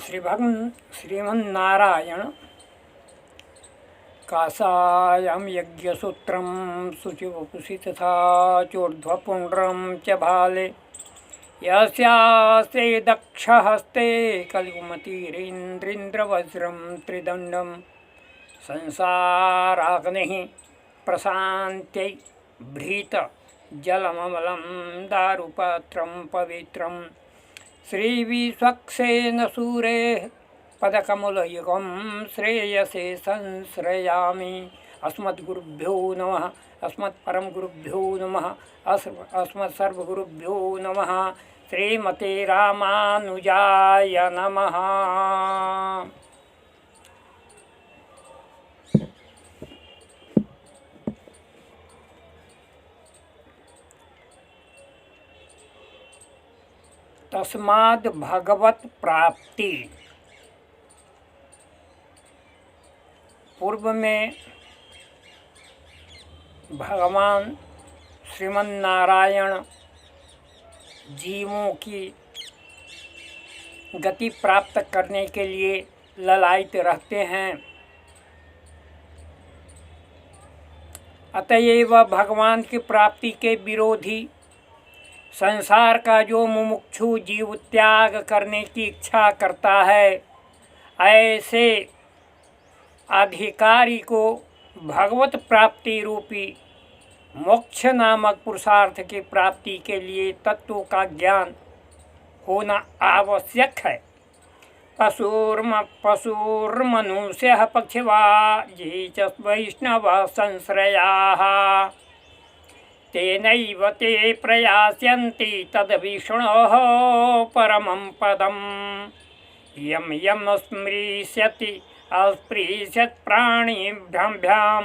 श्रीमन्नारायण कासायां यज्ञसूत्रं शुचिवपुषि तथा चोर्ध्वपुण्ड्रं च भाले यस्यास्ते दक्षहस्ते कलिकुमतिरेन्द्रेन्द्रवज्रं त्रिदण्डं संसाराग्निः प्रशान्त्यै भृत जलममलं दारुपात्रं पवित्रं श्रीविश्वक्सेन सूरेः पदकमलयुगं श्रेयसे संश्रयामि। अस्मद्गुरुभ्यो नमः। अस्मत्परमगुरुभ्यो नमः। अस्मत्सर्वगुरुभ्यो नमः। श्रीमते रामानुजाय नमः। तस्माद् भगवत प्राप्ति। पूर्व में भगवान श्रीमन्नारायण जीवों की गति प्राप्त करने के लिए ललायित रहते हैं। अतएव भगवान की प्राप्ति के विरोधी संसार का जो मुमुक्षु जीव त्याग करने की इच्छा करता है, ऐसे अधिकारी को भगवत प्राप्ति रूपी मोक्ष नामक पुरुषार्थ की प्राप्ति के लिए तत्वों का ज्ञान होना आवश्यक है। पशुर्मनुष्यः पक्षिवा ये च वैष्णवः संश्रयाः तेनैव ते प्रयास्यन्ति तद्विष्णोः परमं पदम् यं यं स्मृष्यति अस्पृश्यत् प्राणिभ्यां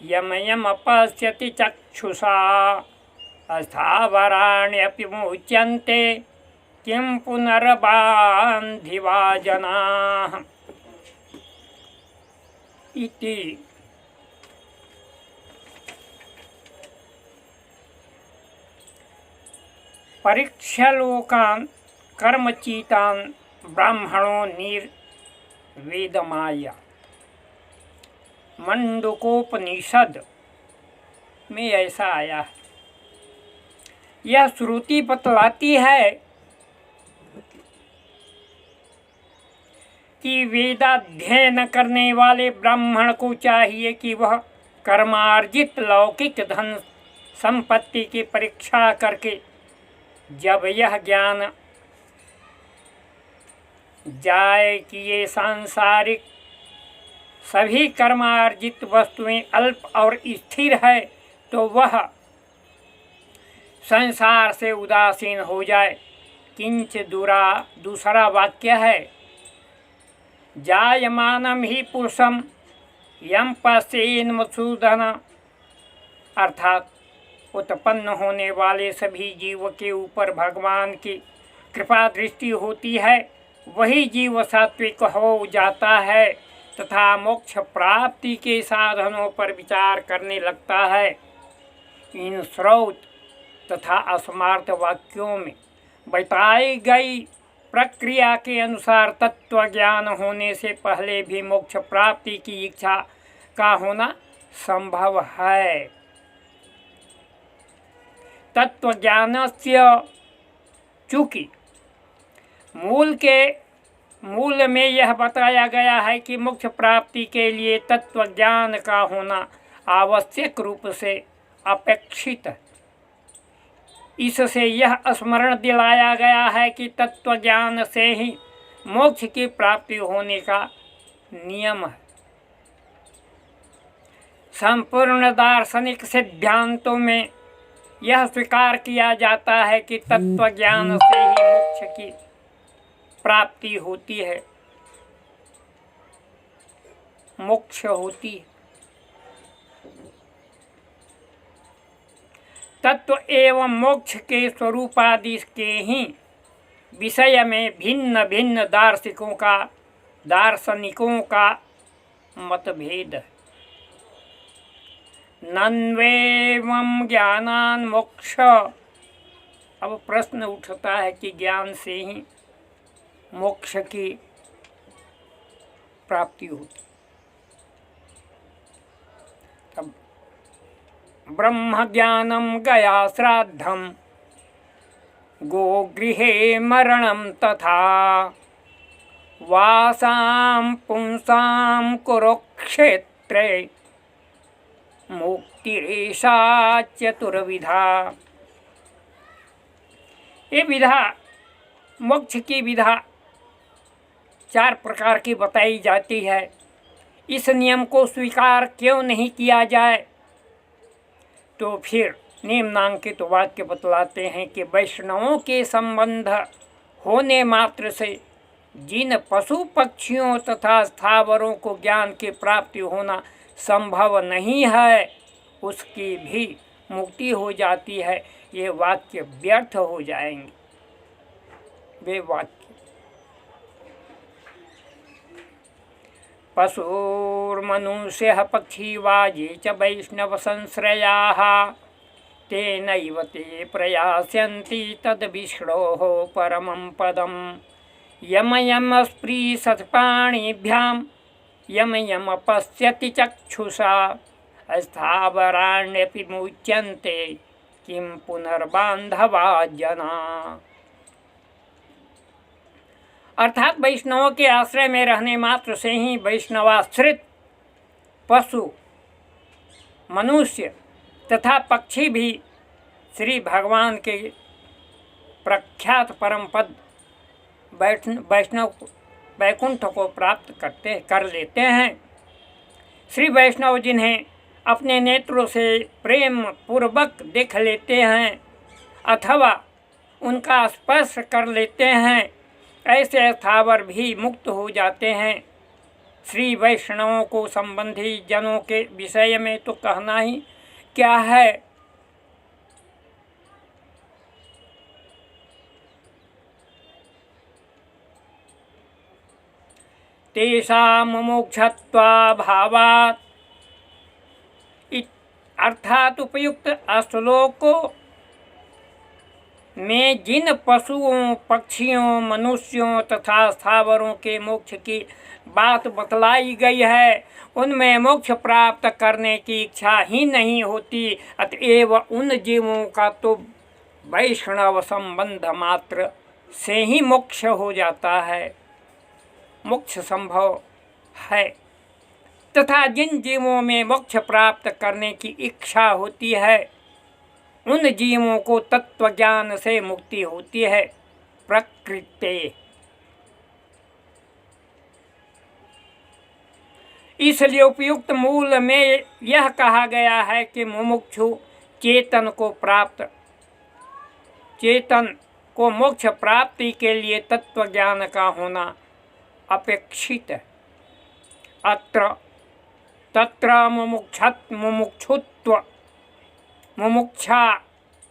यं यम् अपश्यति चक्षुषा अस्थावराण्यपि मुच्यन्ते किं पुनर्बान्धिवा जनाः इति। परीक्षलोकान् कर्मचीतान् ब्राह्मणों निर्वेदमाय। मंडूकोपनिषद में ऐसा आया है। यह श्रुति बतलाती है कि वेदाध्ययन करने वाले ब्राह्मण को चाहिए कि वह कर्मार्जित लौकिक धन संपत्ति की परीक्षा करके जब यह ज्ञान जाए कि ये सांसारिक सभी कर्मार्जित वस्तुएं अल्प और स्थिर है, तो वह संसार से उदासीन हो जाए। किंच दूसरा वाक्य है, जायमानम ही पुरुषम यम पश्येन मधुसूदन, अर्थात उत्पन्न होने वाले सभी जीव के ऊपर भगवान की कृपा दृष्टि होती है, वही जीव सात्विक हो जाता है तथा मोक्ष प्राप्ति के साधनों पर विचार करने लगता है। इन श्रौत तथा असमार्थ वाक्यों में बताई गई प्रक्रिया के अनुसार तत्व ज्ञान होने से पहले भी मोक्ष प्राप्ति की इच्छा का होना संभव है। तत्व ज्ञानस्य चूँकि मूल में यह बताया गया है कि मोक्ष प्राप्ति के लिए तत्व ज्ञान का होना आवश्यक रूप से अपेक्षित है, इससे यह स्मरण दिलाया गया है कि तत्व ज्ञान से ही मोक्ष की प्राप्ति होने का नियम है। संपूर्ण दार्शनिक सिद्धांतों में यह स्वीकार किया जाता है कि तत्व ज्ञान से ही मोक्ष की प्राप्ति होती है, मोक्ष होती है। तत्व एवं मोक्ष के स्वरूपादि के ही विषय में भिन्न भिन्न दार्शनिकों का मतभेद है। नन्वेवं ज्ञानान् मोक्ष। अब प्रश्न उठता है कि ज्ञान से ही मोक्ष की प्राप्ति होती। तब ब्रह्म ज्ञानम गया श्राद्धम गोगृहे मरणं तथा वासां पुंसां कुरुक्षेत्रे मुक्तिरेषा चतुर्विधा। ये विधा, मोक्ष की विधा 4 प्रकार की बताई जाती है। इस नियम को स्वीकार क्यों नहीं किया जाए? तो फिर निम्नांकित वाक्य बतलाते हैं कि वैष्णवों के संबंध होने मात्र से जिन पशु पक्षियों तथा स्थावरों को ज्ञान की प्राप्ति होना संभव नहीं है, उसकी भी मुक्ति हो जाती है। ये वाक्य व्यर्थ हो जाएंगे। वे वाक्य पशुर्मनुष्यः पक्षी वा ये च वैष्णव संश्रयाः तेनैव ते प्रयास्यन्ति तद्विष्णोः परमं पदम् यम यम स्पृशत्पाणिभ्यां यम यम पश्यति चक्षुषा स्थावराण्यपि मुच्यन्ते किं पुनर्बान्धवा जना। अर्थात वैष्णवों के आश्रय में रहने मात्र से ही वैष्णवाश्रित पशु, मनुष्य तथा पक्षी भी श्री भगवान के प्रख्यात परम पद वैष्णव वैकुंठ को प्राप्त कर लेते हैं। श्री वैष्णव जिन्हें अपने नेत्रों से प्रेम पूर्वक देख लेते हैं अथवा उनका स्पर्श कर लेते हैं, ऐसे स्थावर भी मुक्त हो जाते हैं। श्री वैष्णवों को संबंधी जनों के विषय में तो कहना ही क्या है। तेषां मोक्षत्वाभावात्, अर्थात उपयुक्त श्लोकों में जिन पशुओं, पक्षियों, मनुष्यों तथा स्थावरों के मोक्ष की बात बतलाई गई है, उनमें मोक्ष प्राप्त करने की इच्छा ही नहीं होती। अतएव उन जीवों का तो वैष्णव संबंध मात्र से ही मोक्ष हो जाता है, मोक्ष संभव है। तथा जिन जीवों में मोक्ष प्राप्त करने की इच्छा होती है, उन जीवों को तत्व ज्ञान से मुक्ति होती है। प्रकृते, इसलिए उपयुक्त मूल में यह कहा गया है कि मुमुक्षु चेतन को मोक्ष प्राप्ति के लिए तत्व ज्ञान का होना अपेक्षित है। तत्र मुमुक्षुत्व, मुमुक्षा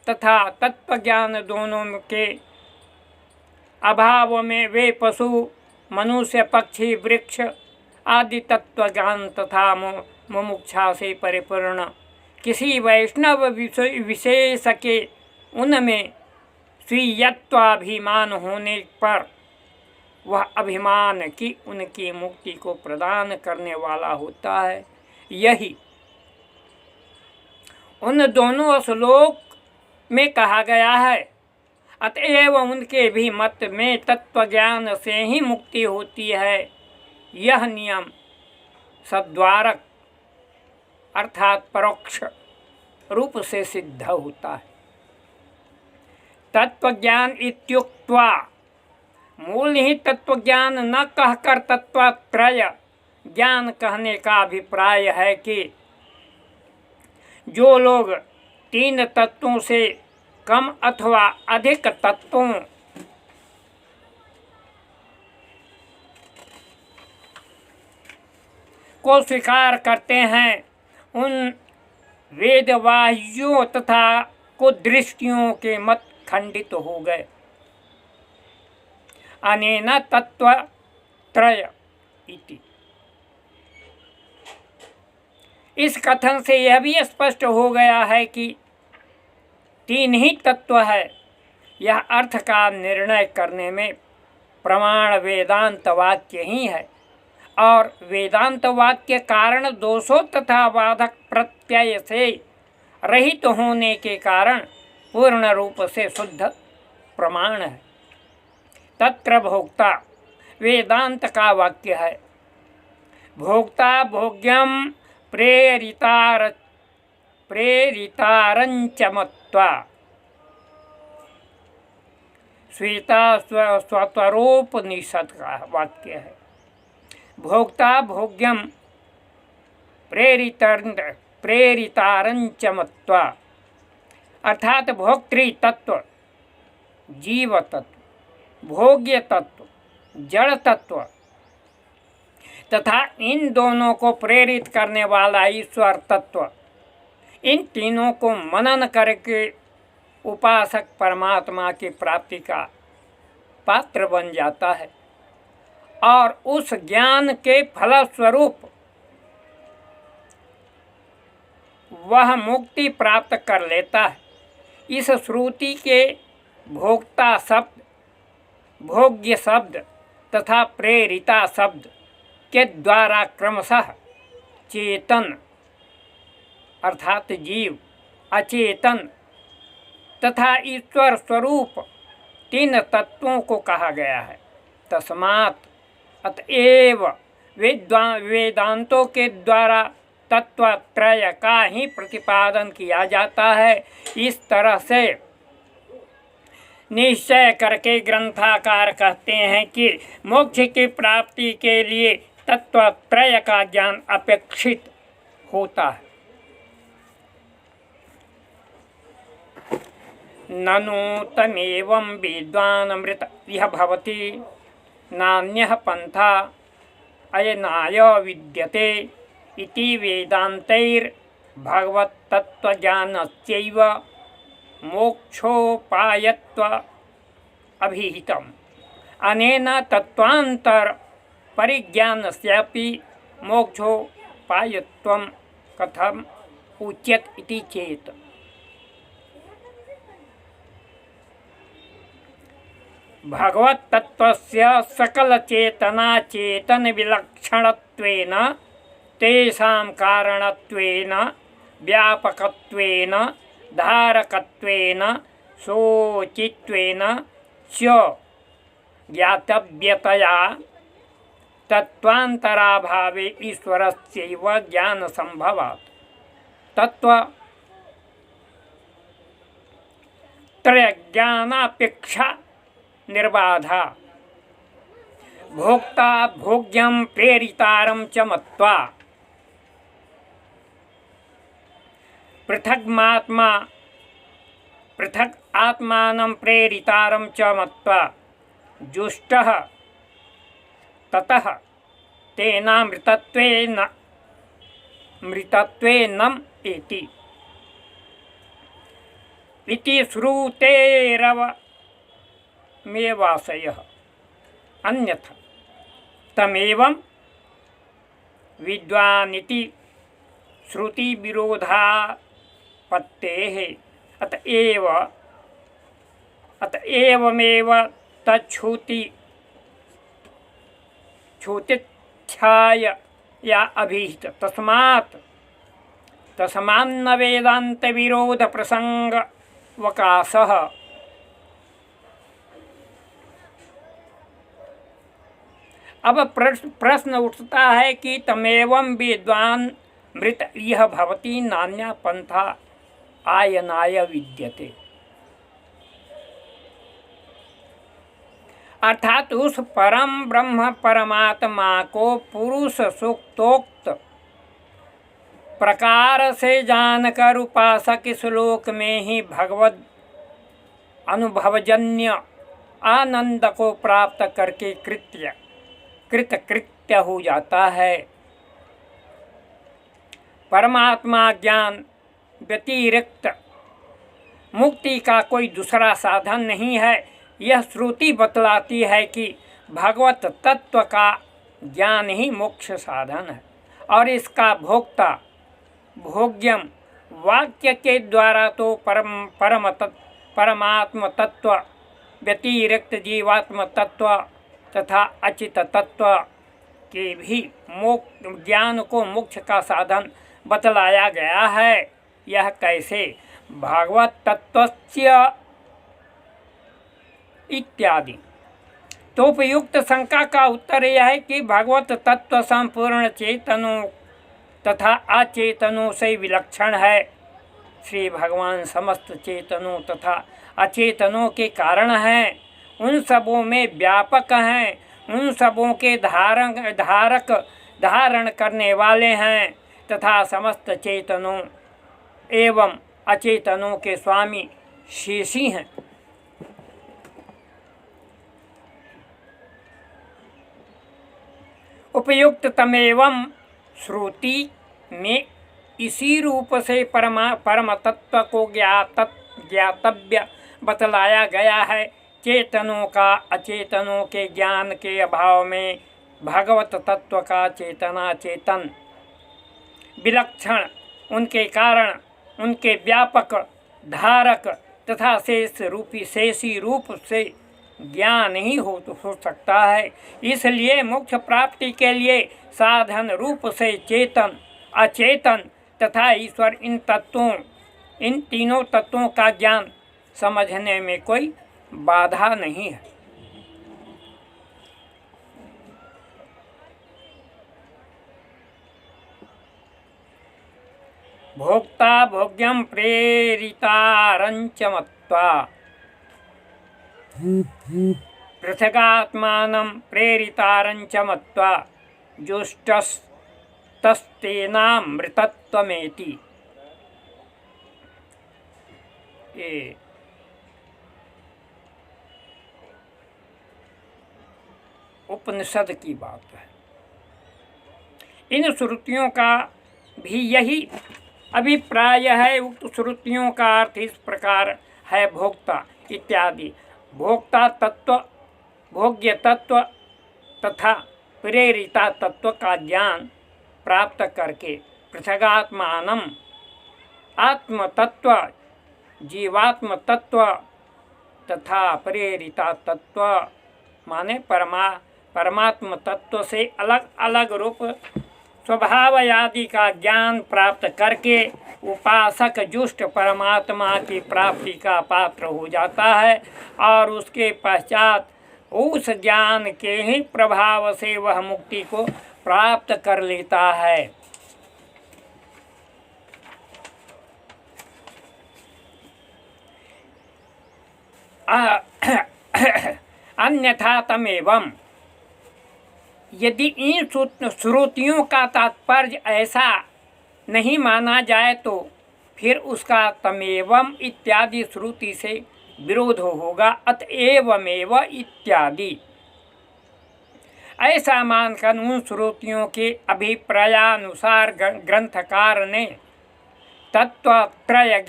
तथा तत्व ज्ञान दोनों के अभाव में वे पशु, मनुष्य, पक्षी, वृक्ष आदि तत्व ज्ञान तथा मुमुक्षा से परिपूर्ण किसी वैष्णव विशेष के उनमें स्वीयत्वाभिमान होने पर वह अभिमान की उनकी मुक्ति को प्रदान करने वाला होता है। यही उन दोनों श्लोक में कहा गया है। अतएव उनके भी मत में तत्व ज्ञान से ही मुक्ति होती है। यह नियम सद्वारक अर्थात परोक्ष रूप से सिद्ध होता है। तत्व ज्ञान इत्युक्त्वा, मूल ही तत्व ज्ञान न कहकर तत्वत्रय ज्ञान कहने का अभिप्राय है कि जो लोग 3 तत्वों से कम अथवा अधिक तत्वों को स्वीकार करते हैं, उन वेदवाह्यों तथा कुदृष्टियों के मत खंडित हो गए। अनेन तत्वत्रय इति, इस कथन से यह भी स्पष्ट हो गया है कि 3 ही तत्व है। यह अर्थ का निर्णय करने में प्रमाण वेदांत वाक्य ही है। और वेदांत वाक्य कारण दोषों तथा बाधक प्रत्यय से रहित होने के कारण पूर्ण रूप से शुद्ध प्रमाण है। तत्र भोक्ता वेदांत का वाक्य है। भोक्ता भोग्यम प्रेरितारंच मत्वा श्वेता स्वतरोपनिषद का वाक्य है। भोक्ता भोग्यम प्रेरितारंच मत्वा अर्थात भोक्तृ तत्व, जीव तत्व, भोग्य तत्व, जड़ तत्व तथा इन दोनों को प्रेरित करने वाला ईश्वर तत्व, इन तीनों को मनन करके उपासक परमात्मा की प्राप्ति का पात्र बन जाता है और उस ज्ञान के फलस्वरूप वह मुक्ति प्राप्त कर लेता है। इस श्रुति के भोक्ता शब्द, भोग्य शब्द तथा प्रेरिता शब्द के द्वारा क्रमशः चेतन अर्थात जीव, अचेतन तथा ईश्वर स्वरूप तीन तत्वों को कहा गया है। तस्मात् अतएव वेदांतों के द्वारा तत्वत्रय का ही प्रतिपादन किया जाता है। इस तरह से निश्चय करके ग्रंथकार कहते हैं कि मोक्ष की प्राप्ति के लिए तत्वत्रय का ज्ञान अपेक्षित होता है। ननु तमेवं विद्वानमृत इह भवति नान्यः पंथा अयनाय विद्यते इति वेदान्तैर्भगवत्तत्त्वज्ञानस्यैव मोक्षोपायत्व अभिहितम्। अनेन तत्त्वान्तर परिज्ञानस्यापि मोक्षोपायत्वं कथम् उच्यत इति चेत् भगवत्तत्त्वस्य सकलचेतनाचेतनविलक्षणत्वेन तेषां कारणत्वेन व्यापकत्वेन धारकत्वेन शोचित्वेन च ज्ञातव्यतया तत्त्वान्तराभावे ईश्वरस्यैव ज्ञानसम्भवात् तत्त्वत्रयज्ञानापेक्षा निर्बाधा भोक्ता भोग्यं प्रेरितारं च मत्वा पृथक् आत्मानं प्रेरितारं च मत्वा जुष्टः ततः तेनामृतत्वेनम् एति इति श्रुतेरवमेवाशयः। अन्यथा तमेवं विद्वानिति श्रुतिविरोधापत्तेः अतएवमेव तच्छ्रुतिच्छायया अभिहित। तस्मान्न वेदांत विरोध प्रसंगवकाशः। अब प्रश्न उठता है कि तमेवं विद्वान मृत इह भवति नान्या पंथा आयनाय विद्यते। अर्थात उस परम ब्रह्म परमात्मा को पुरुष सूक्तोक्त प्रकार से जानकर उपासक इस श्लोक में ही भगवद अनुभवजन्य आनंद को प्राप्त करके कृतकृत्य हो जाता है। परमात्मा ज्ञान व्यतिरिक्त मुक्ति का कोई दूसरा साधन नहीं है। यह श्रुति बतलाती है कि भगवत तत्व का ज्ञान ही मोक्ष साधन है और इसका भोक्ता भोग्यम वाक्य के द्वारा तो परमात्म तत्व व्यतिरिक्त जीवात्म तत्व तथा अचित तत्व के भी ज्ञान को मोक्ष का साधन बतलाया गया है। यह कैसे? भागवत तत्वस्य इत्यादि। तो उपयुक्त शंका का उत्तर यह है कि भगवत तत्व संपूर्ण चेतनों तथा अचेतनों से विलक्षण है। श्री भगवान समस्त चेतनों तथा अचेतनों के कारण हैं, उन सबों में व्यापक हैं, उन सबों के धारण करने वाले हैं तथा समस्त चेतनों एवं अचेतनों के स्वामी शेषी हैं। उपयुक्त तमेवं श्रुति में इसी रूप से परम तत्व को ज्ञातव्य बतलाया गया है। चेतनों का अचेतनों के ज्ञान के अभाव में भगवत तत्व का चेतना चेतन विलक्षण, उनके कारण, उनके व्यापक, धारक तथा शेषी रूप से ज्ञान ही हो सकता है। इसलिए मोक्ष प्राप्ति के लिए साधन रूप से चेतन, अचेतन तथा ईश्वर, इन तीनों तत्वों का ज्ञान समझने में कोई बाधा नहीं है। भोक्ता भोग्यम प्रेरितारंच मत्वा पृथगात्मानं प्रेरितारंच मत्वा जुष्टस्तस्तेनामृतत्वमेति। ये उपनिषद की बात है। इन श्रुतियों का भी यही अभिप्राय है। उक्त श्रुतियों का अर्थ इस प्रकार है: भोक्ता इत्यादि भोक्ता तत्व, भोग्य तत्व तथा प्रेरिता तत्व का ज्ञान प्राप्त करके पृथगात्मानम आत्म तत्व, जीवात्म तत्व तथा प्रेरिता तत्व माने परमात्म तत्व से अलग अलग रूप स्वभाव आदि का ज्ञान प्राप्त करके उपासक जुष्ट परमात्मा की प्राप्ति का पात्र हो जाता है और उसके पश्चात उस ज्ञान के ही प्रभाव से वह मुक्ति को प्राप्त कर लेता है। अन्यथा तमेवं, यदि इन श्रुतियों का तात्पर्य ऐसा नहीं माना जाए तो फिर उसका तमेवम इत्यादि श्रुति से विरोध होगा। अतएवमेव इत्यादि ऐसा मानकर उन श्रुतियों के अभिप्रायानुसार ग्रंथकार ने तत्वत्रय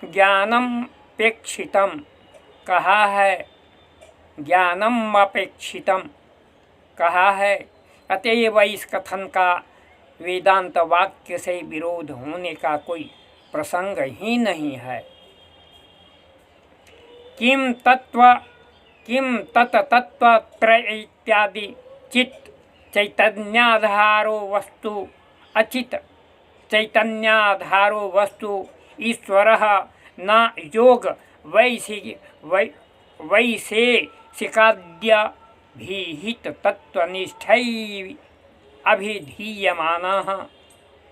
ज्ञानमपेक्षितम कहा है, ज्ञानमपेक्षितम कहा है। अतएव इस कथन का वेदांत वाक्य से विरोध होने का कोई प्रसंग ही नहीं है। किम तत्तत्त्रय इत्यादि चित्त चैतन्याधारो वस्तु, अचित चैतन्याधारो वस्तु ईश्वरः न योग वैशेषिकाद्य भीहित तत्वनिष्ठै अभिधीयमानः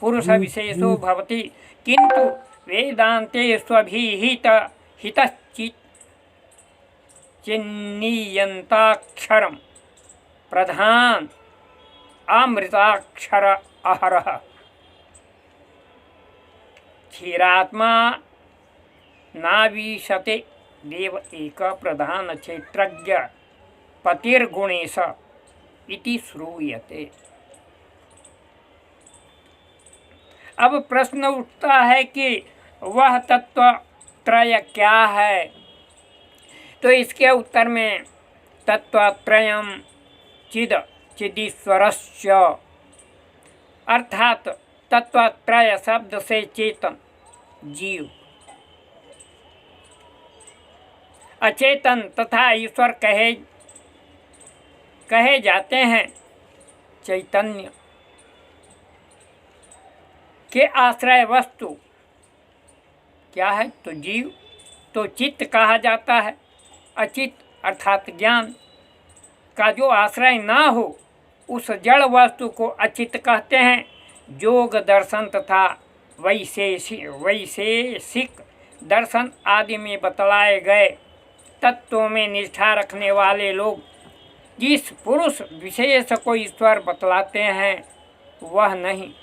पुरुष विशेषो भवति, किंतु वेदान्ते स्वभिहित चिन्नीयन्ताक्षरं प्रधान अमृताक्षर अहरः क्षीरात्मा नावीशते देव एक प्रधान क्षेत्रज्ञ पतिर्गुणेश इति श्रूयते। अब प्रश्न उठता है कि वह तत्व त्रय क्या है? तो इसके उत्तर में तत्वत्रयम् चिदीश्वरस्य, अर्थात तत्वत्रय शब्द से चेतन, जीव, अचेतन तथा ईश्वर कहे जाते हैं। चैतन्य के आश्रय वस्तु क्या है? तो जीव। तो चित्त कहा जाता है। अचित्त अर्थात ज्ञान का जो आश्रय ना हो उस जड़ वस्तु को अचित्त कहते हैं। योग दर्शन तथा वैशेषिक दर्शन आदि में बतलाए गए तत्वों में निष्ठा रखने वाले लोग जिस पुरुष विशेष को ईश्वर बतलाते हैं वह नहीं,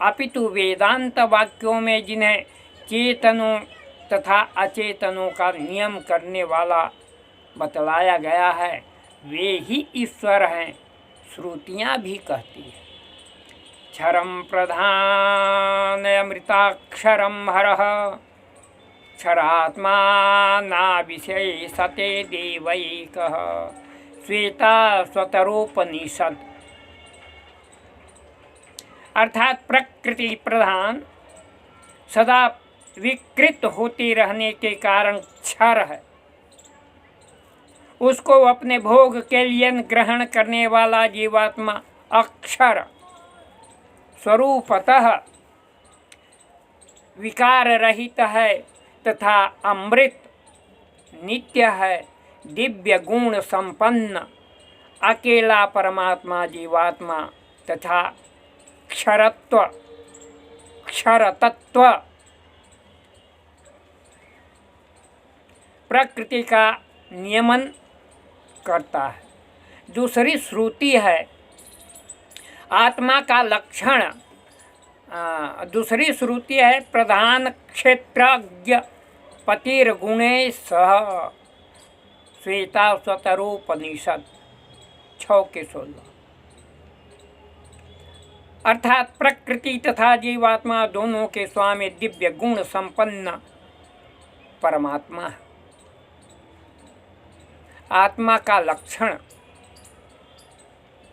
अपितु वेदांत वाक्यों में जिन्हें चेतनों तथा अचेतनों का नियम करने वाला बतलाया गया है वे ही ईश्वर हैं। श्रुतियाँ भी कहती है क्षरम प्रधान अमृताक्षरम हरः क्षरात्मा ना विशेषते देवैकः श्वेता स्वतरोपनिषद। अर्थात प्रकृति प्रधान सदा विकृत होती रहने के कारण क्षर है। उसको अपने भोग के लिए ग्रहण करने वाला जीवात्मा अक्षर स्वरूपतः विकार रहित है तथा अमृत नित्य है, दिव्य गुण संपन्न अकेला परमात्मा जीवात्मा तथा क्षरत्व क्षरतत्व प्रकृति का नियमन करता है। दूसरी श्रुति है आत्मा का लक्षण। दूसरी श्रुति है प्रधान क्षेत्रज्ञ पतिर्गुणे सह श्वेता स्वतरोपनिषद 6:16। अर्थात प्रकृति तथा जीवात्मा दोनों के स्वामी दिव्य गुण संपन्न परमात्मा है। आत्मा का लक्षण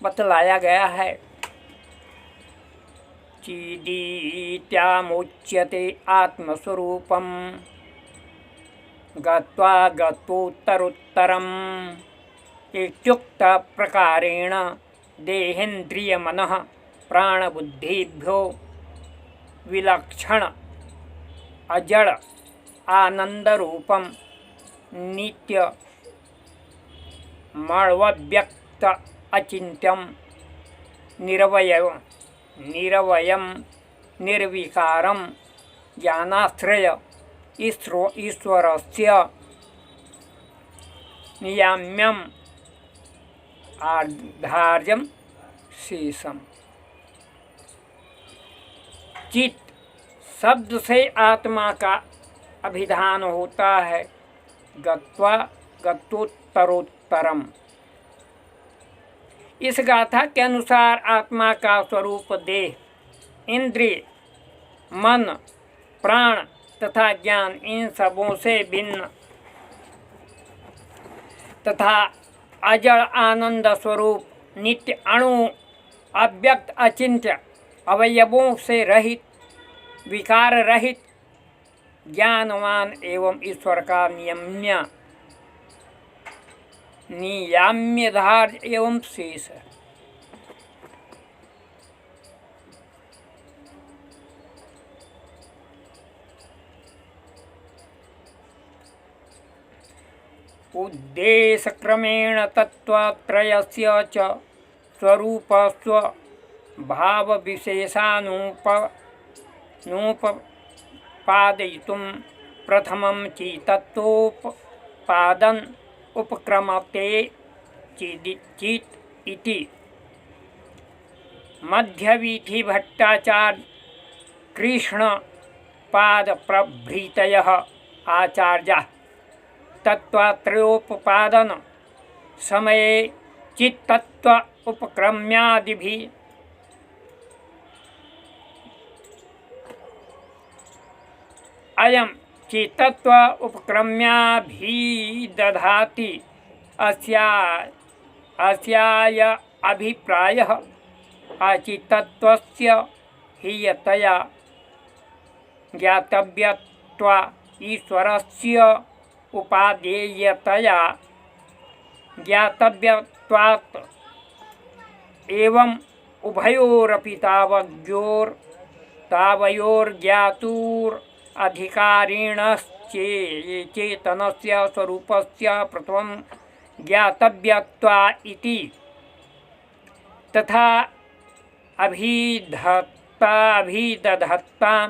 बतलाया गया है चीदीत्यामुच्यते आत्मस्वरूपम गत्वा गतोत्तरोत्तरम इत्युक्त प्रकारेण देहेन्द्रिय मनः प्राणबुद्धिभ्यो विलक्षण अजड़ आनंदरूपम नित्य मण्वव्यक्त अचिन्त्यम निरवयम निर्विकारम ज्ञानाश्रय ईश्वरस्य नियाम्यम आधार्यम शेषम। चित्त शब्द से आत्मा का अभिधान होता है। गत्वा गतोत्तरोत्तरम। इस गाथा के अनुसार आत्मा का स्वरूप देह, इंद्रिय, मन, प्राण तथा ज्ञान इन सबों से भिन्न तथा अजड़ आनंद स्वरूप नित्य अणु अव्यक्त अचिंत्य अवयवों से रहित विकार रहित ज्ञानवान एवं ईश्वर का नियाम्यधार एवं शेष है। उद्देशक्रमेण तत्त्वत्रयस्य च स्वरूपस्व भावविशेषानुपपादयितुं प्रथमं चित्तत्वोपपादन उपक्रमते चित् इति। मध्यवीथि भट्टाचार्य कृष्णपाद प्रभृतयः आचार्याः तत्त्वत्रयोपपादन समये चित्तत्व उपक्रम्यादिभिः अयं चित्तत्व उपक्रम्याभिदधाति अस्याय अभिप्रायः अचित्तत्वस्य हीयतया ज्ञातव्यत्वा ईश्वरस्य उपादेयतया ज्ञातव्यत्वात् एवं उभयोरपि तावज्ञोर्तावयोर्ज्ञातुरधिकारिणश्चेतनस्य स्वरूपस्य प्रथमं ज्ञातव्यत्वा इति। तथा अभिदधत्तां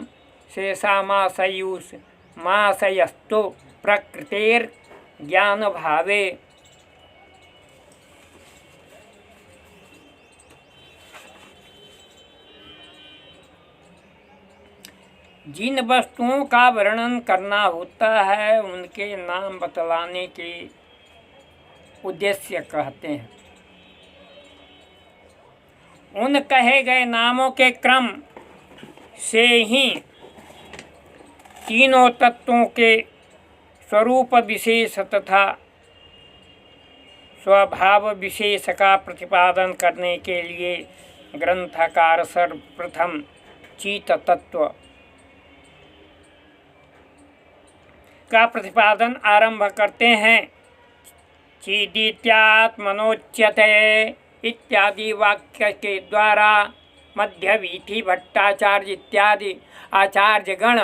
शेषामाशयुषमाशयस्तु प्रकृतेर्ज्ञानभावे। जिन वस्तुओं का वर्णन करना होता है उनके नाम बतलाने के उद्देश्य कहते हैं। उन कहे गए नामों के क्रम से ही तीनों तत्वों के स्वरूप विशेष तथा स्वभाव विशेष का प्रतिपादन करने के लिए ग्रंथकार सर्वप्रथम चित तत्व का प्रतिपादन आरंभ करते हैं। चिदित्यात्मनोच्यते इत्यादि वाक्य के द्वारा मध्यवीथि भट्टाचार्य इत्यादि आचार्यगण